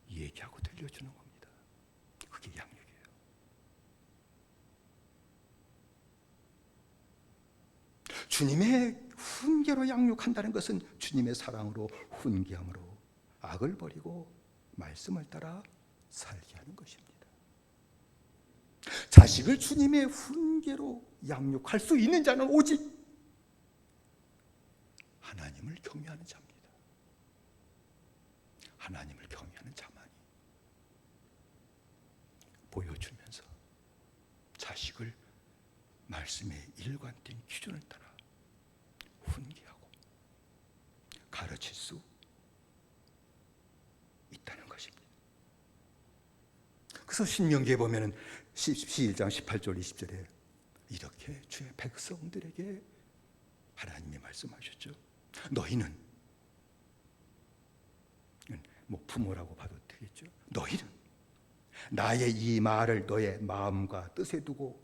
얘기하고 들려주는 겁니다. 그게 양육이에요. 주님의 훈계로 양육한다는 것은 주님의 사랑으로 훈계함으로 악을 버리고 말씀을 따라 살게 하는 것입니다. 자식을 주님의 훈계로 양육할 수 있는 자는 오직 하나님을 경외하는 자입니다. 하나님을 경외하는 자만이 보여주면서 자식을 말씀의 일관된 기준을 따라 훈계하고 가르칠 수 있다는 것입니다. 그래서 신명기에 보면은 11장 18절 20절에 이렇게 주의 백성들에게 하나님이 말씀하셨죠. 너희는 뭐 부모라고 봐도 되겠죠. 너희는 나의 이 말을 너의 마음과 뜻에 두고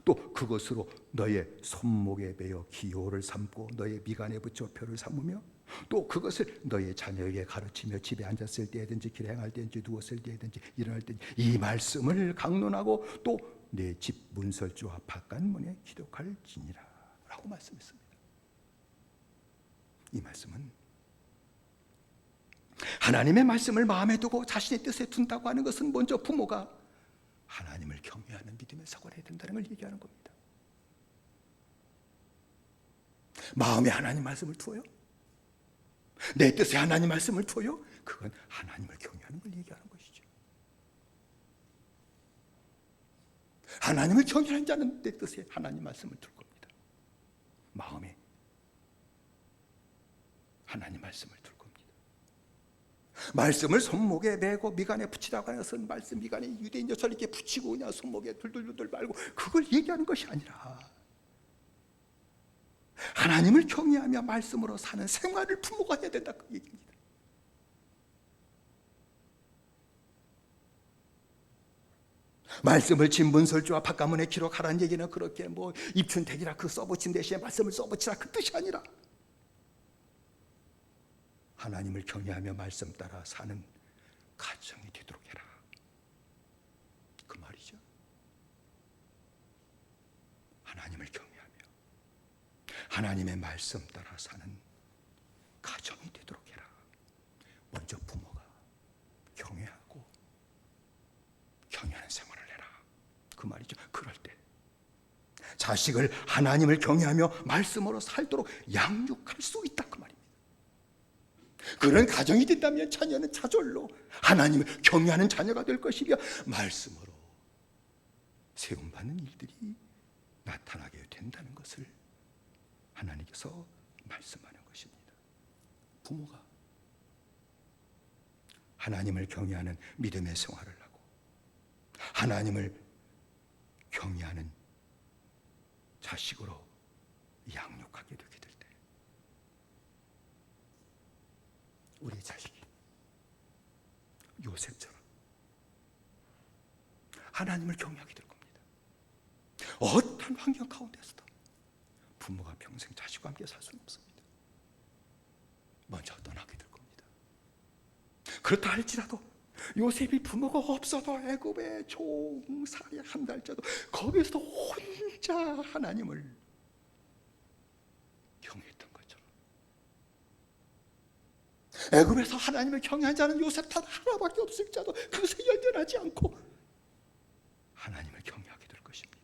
또 그것으로 너의 손목에 매어 기호를 삼고 너의 미간에 붙여 표를 삼으며 또 그것을 너의 자녀에게 가르치며 집에 앉았을 때든지 길에 행할 때든지 누웠을 때든지 일어날 때든지 이 말씀을 강론하고 또 내 집 문설주와 바깥문에 기록할지니라 라고 말씀했습니다. 이 말씀은 하나님의 말씀을 마음에 두고 자신의 뜻에 둔다고 하는 것은 먼저 부모가 하나님을 경외하는 믿음의 사고를 해야 된다는 걸 얘기하는 겁니다. 마음에 하나님 말씀을 두어요? 내 뜻에 하나님 말씀을 두어요? 그건 하나님을 경외하는 걸 얘기하는 것이죠. 하나님을 경외하는 자는 내 뜻에 하나님 말씀을 둘 겁니다. 마음에 하나님 말씀을 둘 겁니다. 말씀을 손목에 매고 미간에 붙이라고 하는 것은 말씀 미간에 유대인 여철 이렇게 붙이고 그냥 손목에 둘둘둘 말고 그걸 얘기하는 것이 아니라 하나님을 경외하며 말씀으로 사는 생활을 부모가 해야 된다 그 얘기입니다. 말씀을 진문설주와 바깥문에 기록하라는 얘기는 그렇게 뭐 입춘택이라 그 써붙인 대신에 말씀을 써붙이라 그 뜻이 아니라 하나님을 경외하며 말씀 따라 사는 가정이 되도록 해라 그 말이죠. 하나님을 경외하며 하나님의 말씀 따라 사는 가정이 되도록 해라. 먼저 부모가 경외하고 경외하는 생활을 해라 그 말이죠. 그럴 때 자식을 하나님을 경외하며 말씀으로 살도록 양육할 수 있다 그 말입니다. 그런 가정이 된다면 자녀는 자절로 하나님을 경외하는 자녀가 될 것이며 말씀으로 세움받는 일들이 나타나게 된다는 것을 하나님께서 말씀하는 것입니다. 부모가 하나님을 경외하는 믿음의 생활을 하고 하나님을 경외하는 자식으로 양육하게 되게 될 때 우리 자식이 요셉처럼 하나님을 경외하게 될 겁니다. 어떤 환경 가운데서도 부모가 평생 자식과 함께 살 수는 없습니다. 먼저 떠나게 될 겁니다. 그렇다 할지라도 요셉이 부모가 없어도 애굽에 종살이 한다 할지라도 거기서도 혼자 하나님을 경외했던 것처럼 애굽에서 하나님을 경외한 자는 요셉 단 하나밖에 없을지라도 그것에 열변하지 않고 하나님을 경외하게 될 것입니다.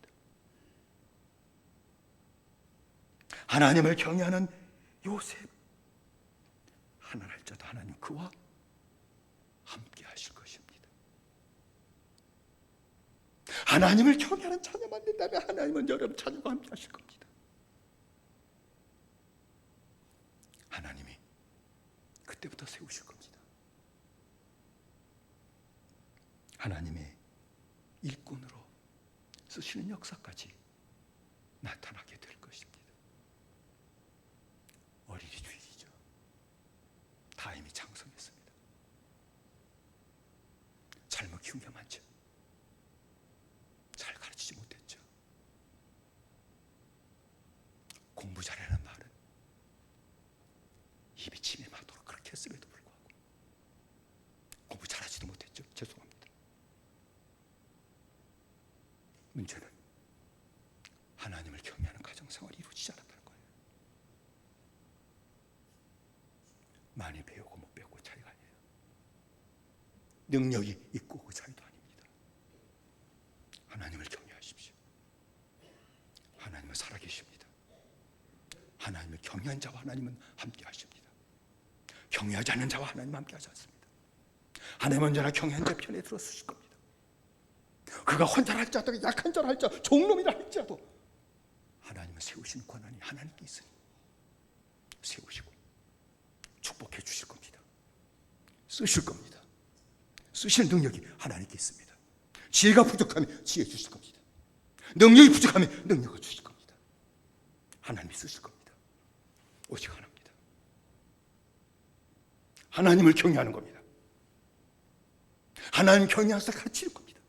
하나님을 경외하는 요셉 하나 할지라도 하나님 그와 함께 하실 것입니다. 하나님을 경외하는 자녀만 된다면 하나님은 여러분 자녀와 함께 하실 겁니다. 하나님이 그때부터 세우실 겁니다. 하나님의 일꾼으로 쓰시는 역사까지 나타나게 될 것입니다. 어린이 주일이죠. 다임이 장성했습니다. 잘못 키운 게 많죠. 잘 가르치지 못했죠. 공부 잘하는 말은 문제는 하나님을 경외하는 가정생활이 이루어지지 않았다는 거예요. 많이 배우고 못 배우고 차이가 아니에요. 능력이 있고 그 차이도 아닙니다. 하나님을 경외하십시오. 하나님은 살아계십니다. 하나님을 경외한 자와 하나님은 함께 하십니다. 경외하지 않는 자와 하나님은 함께 하지 않습니다. 하나님은 언제나 경외한 자 편에 들어서실 겁니다. 그가 혼자라 할지라도 약한 자라 할지라도 종놈이라 할지라도 하나님은 세우시는 권한이 하나님께 있으니 세우시고 축복해 주실 겁니다. 쓰실 겁니다. 쓰실 능력이 하나님께 있습니다. 지혜가 부족하면 지혜 주실 겁니다. 능력이 부족하면 능력을 주실 겁니다. 하나님이 쓰실 겁니다. 오직 하나입니다. 하나님을 경외하는 겁니다. 하나님 경외하면서 가르치는 겁니다.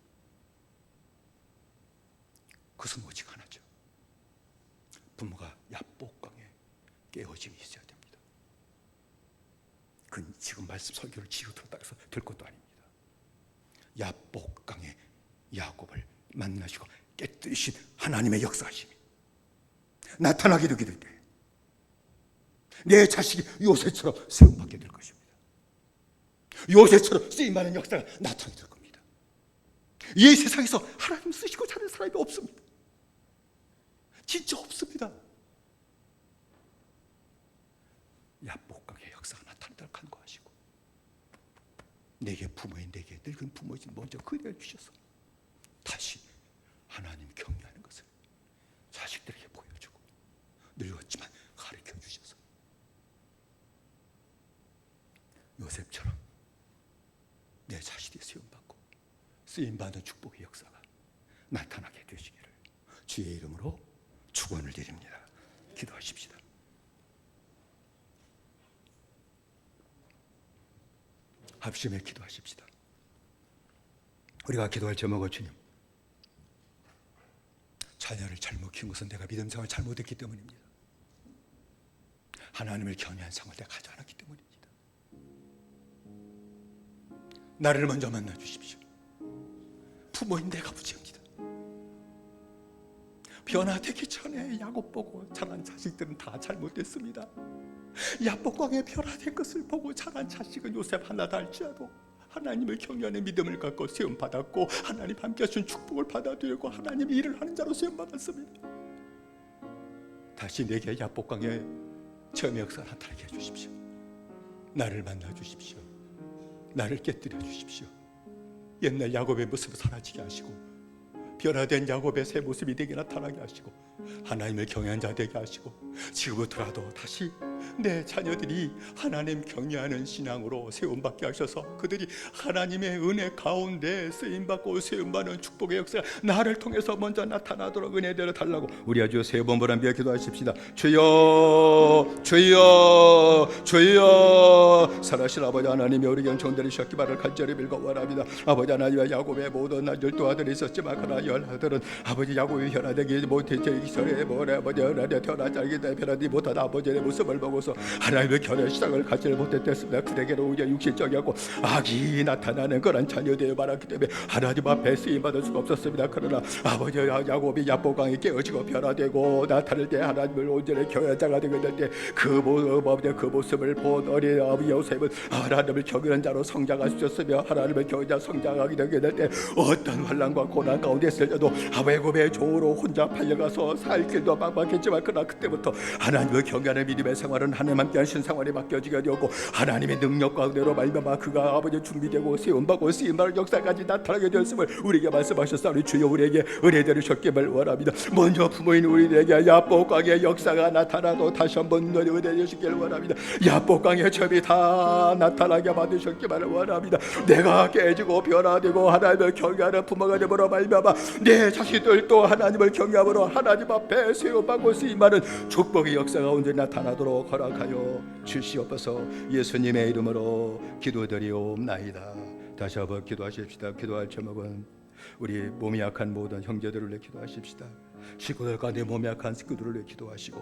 그것은 오직 하나죠. 부모가 야복강에 깨어짐이 있어야 됩니다. 그건 지금 말씀 설교를 지루 들었다 해서 될 것도 아닙니다. 야복강에 야곱을 만나시고 깨뜨리신 하나님의 역사하심이 나타나게 되게 될 때 내 자식이 요새처럼 세움받게 될 것입니다. 요새처럼 쓰임받는 역사가 나타나게 될 겁니다. 이 세상에서 하나님 쓰시고 자는 사람이 없습니다. 진짜 없습니다. 야복강의 역사가 나타난다고 간구하시고 내게 부모인 내게 늙은 부모이신 먼저 그대를 주셔서 다시 하나님 경외하는 것을 자식들에게 보여주고 늙었지만 가르쳐 주셔서 요셉처럼 내 자식이 세움받고 쓰임받는 축복의 역사가 나타나게 되시기를 주의 이름으로 축원을 드립니다. 기도하십시다. 합심에 기도하십시다. 우리가 기도할 제목은 주님, 자녀를 잘못 키운 것은 내가 믿음 생활을 잘못했기 때문입니다. 하나님을 경외한 생활을 내가 하지 않았기 때문입니다. 나를 먼저 만나 주십시오. 부모인 내가 부지합니다. 변화되기 전에 야곱 보고 자란 자식들은 다 잘못됐습니다. 야복강에 변화된 것을 보고 자란 자식은 요셉 하나다 할지라도 하나님을 경외하는 믿음을 갖고 세움받았고 하나님 함께 하신 축복을 받아들이고 하나님 일을 하는 자로 세움받았습니다. 다시 내게 야복강에 처음의 역사 나타나게 해주십시오. 나를 만나 주십시오. 나를 깨뜨려 주십시오. 옛날 야곱의 모습을 사라지게 하시고 변화된 야곱의 새 모습이 내게 나타나게 하시고 하나님을 경외한 자 되게 하시고 지금부터라도 다시 내 자녀들이 하나님 경외하는 신앙으로 세움받게 하셔서 그들이 하나님의 은혜 가운데 쓰임받고 세움받는 축복의 역사가 나를 통해서 먼저 나타나도록 은혜대로 달라고 우리 아주 세 번 보람비어 기도하십시다. 주여 주여 주여. 살아신 아버지 하나님이 우리 경청들이 셨기 바를 간절히 빌고 원합니다. 아버지 하나님과 야곱의 모든 열두 아들이 있었지만 그러나 열 아들은 아버지 야곱이 변화되기 못해 이스라엘의 아버지 하나님 태어나지 않기 때문에 변하지 못한 아버지의 모습을 보고서 하나님의 견해 시작을 갖지를 못했습니다. 그에게로 이제 육신적이었고 악이 나타나는 그런 자녀되어 말았기 때문에 하나님 앞에 쓰임받을 수가 없었습니다. 그러나 아버지 야곱이 야복강에 깨어지고 변화되고 나타날 때 하나님을 온전히 경외한 자가 되게 될 때 그 모습을 본 어린 아버지 요셉은 하나님을 경외하는 자로 성장하셨으며 하나님을 경외한 자 성장하게 되게 될 때 어떤 환난과 고난 가운데 있을 때도 야곱의 조로 혼자 팔려가서 살 길도 막막했지만 그러나 그때부터 하나님을 경외하는 믿음의 생활은 하나님 함께 하신 생활이 바뀌어지게 되었고 하나님의 능력 가운데로 말미암아 그가 아버지 준비되고 세움받고 쓰임받을 역사까지 나타나게 되었음을 우리에게 말씀하셨사오니 주여 우리에게 은혜대로 셨기를 원합니다. 먼저 부모인 우리에게 야복강의 역사가 나타나도 다시 한번 은혜 주시기를 원합니다. 야복강의 점이 다 나타나게 만드셨기를 원합니다. 내가 깨지고 변화되고 하나님을 경외하는 부모가 되므로 말미암아 내 자식들도 하나님을 경외함으로 하나님 앞에 세움받고 쓰임받는 축복의 역사가 온전히 나타나도록 허락하여 주시옵소서. 예수님의 이름으로 기도드리옵나이다. 다시 한번 기도하십시다. 기도할 제목은 우리 몸이 약한 모든 형제들을 위해 기도하십시다. 식구들 가운데 몸이 약한 식구들을 위해 기도하시고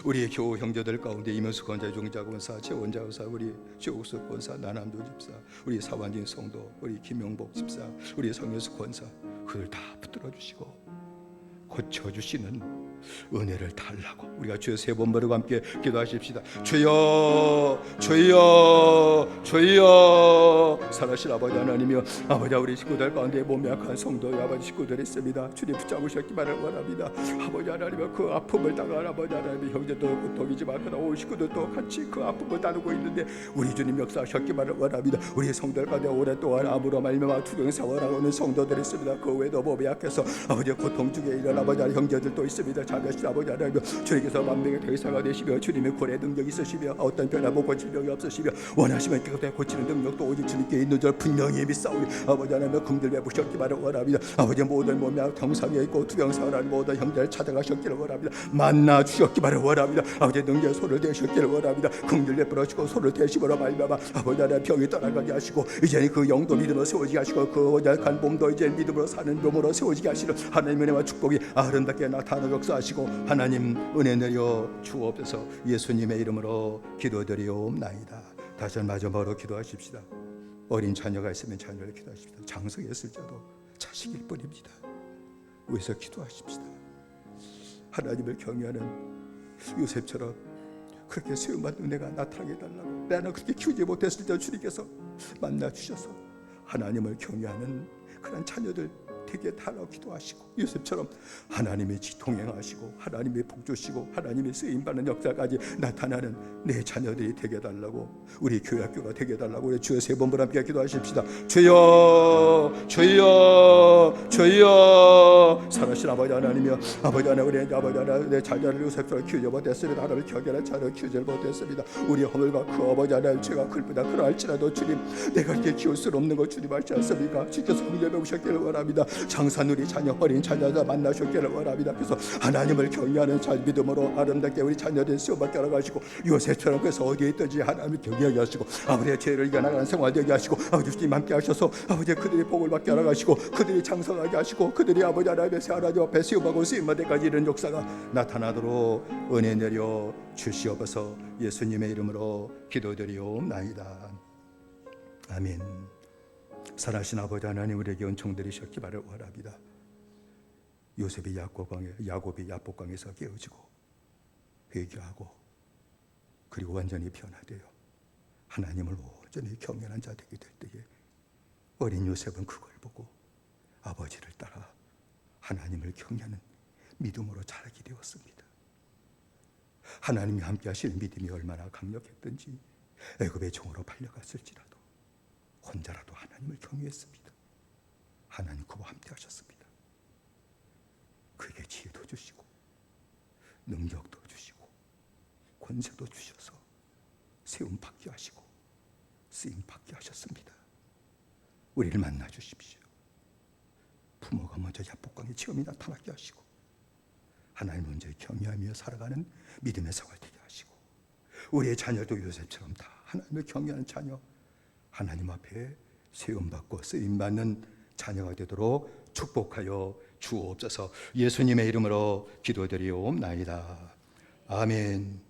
우리 교우 형제들 가운데 이면수 권사, 종자 권사, 최원자 권사, 우리 최옥수 권사, 나남도 집사, 우리 사완진 성도, 우리 김용복 집사, 우리 성예수 권사 그들 다 붙들어 주시고 고쳐주시는 은혜를 달라고 우리가 주여 세 번 부르고 함께 기도하십시다. 주여 주여 주여. 살아신 아버지 하나님이여, 아버지 우리 식구들 가운데 몸이 약한 성도의 아버지 식구들이 있습니다. 주님 붙잡으셨기만을 원합니다. 아버지 하나님이여, 그 아픔을 당한 아버지 하나님, 형제도 고통이지만 그러나 온 식구들도 같이 그 아픔을 나누고 있는데 우리 주님 역사하셨기만을 원합니다. 우리 성도들 가운데 오랫동안 암으로 말미암아 투병사원하고 있는 성도들이 있습니다. 그 외에도 몸이 약해서 아버지 고통 중에 있는 아버지 하나님 형제들도 있습니다. 자비하신 아버지 하나님, 주님께서 만병의 대사가 되시며 주님의 구원의 능력이 있으시며 어떤 변화못 질병이 없으시며 원하시면 깨끗하게 고치는 능력도 오직 주님께 있는 줄 분명히 믿사오니 아버지 하나님 긍휼히 베푸셨기만을 원합니다. 아버지 모든 몸이 경상에 있고 투병사원한 모든 형제를 찾아가셨기를 원합니다. 만나 주셨기만을 원합니다. 아버지 능력의 손을 대셨기를 원합니다. 긍휼히 베풀어주시고 손을 대심으로 말미암아 아버지 하나님 병이 떠나가게 하시고 이제 그 영도 믿음으로 세워지게 하시고 그 약한 몸도 이제 믿음으로 사는 몸으로 세워지게 하시는 하나님의 은혜와 축복이 아름답게 나타나 역사하시고 하나님 은혜 내려 주옵소서. 예수님의 이름으로 기도드리옵나이다. 다시 한번 마지막으로 기도하십시다. 어린 자녀가 있으면 자녀를 기도하십시다. 장성했을지라도 자식일 뿐입니다. 위해서 기도하십시다. 하나님을 경외하는 요셉처럼 그렇게 세움받은 은혜가 나타나게 해달라고. 나는 그렇게 키우지 못했을 때 주님께서 만나주셔서 하나님을 경외하는 그런 자녀들 되게 달라고 기도하시고, 요셉처럼 하나님의 동행하시고 하나님의 복주시고 하나님의 쓰임받는 역사까지 나타나는 내 자녀들이 되게 달라고, 우리 교회 학교가 되게 달라고 우리 주여 세 번 함께 기도하십시다. 주여 주여 주여. 살아신 아버지 하나님이여, 아버지 하나님, 우리 아버지 하나님 내 자녀를 요셉처럼 키우지 못했습니다. 하나님을 경외하는 자녀를 키우지 못했습니다. 우리 허물과 그 아버지 하나님 죄가 클뿐다 그러할지라도 주님, 내가 이렇게 키울 수 없는 거 주님 알지 않습니까? 주께서 긍휼히 오셨기를 원합니다. 장사누리 자녀 어린 자녀자 만나셨기를 원합니다. 그래서 하나님을 경외하는 자 믿음으로 아름답게 우리 자녀들 시험받게 하시고, 요새처럼 그래서 어디에 있든지 하나님을 경외하게 하시고 아버지의 죄를 이겨나가는 생활 되게 하시고 아버지 주님 함께 하셔서 아버지 그들이 복을 받게 하시고 그들이 장성하게 하시고 그들이 아버지 하나님의 하나님 앞에 시험하고 쓰임받을까지 이런 역사가 나타나도록 은혜 내려 주시옵소서. 예수님의 이름으로 기도드리옵나이다. 아멘. 살아신 아버지 하나님, 우리에게 은총 드리셨기 바를 원합니다. 요셉이 야곱이 야복강에서 깨어지고 회개하고 그리고 완전히 변화되어 하나님을 온전히 경외하는 자 되게 될 때에 어린 요셉은 그걸 보고 아버지를 따라 하나님을 경외하는 믿음으로 자라게 되었습니다. 하나님이 함께 하시는 믿음이 얼마나 강력했던지 애굽의 종으로 팔려갔을지라도 혼자라도 하나님을 경외했습니다. 하나님 그와 함께 하셨습니다. 그에게 지혜도 주시고 능력도 주시고 권세도 주셔서 세움 받게 하시고 쓰임 받게 하셨습니다. 우리를 만나 주십시오. 부모가 먼저 야복강의 체험이 나타나게 하시고 하나님 먼저 경외하며 살아가는 믿음의 생활 되게 하시고, 우리의 자녀도 요셉처럼 다 하나님을 경외하는 자녀, 하나님 앞에 세움받고 쓰임받는 자녀가 되도록 축복하여 주옵소서. 예수님의 이름으로 기도드리옵나이다. 아멘.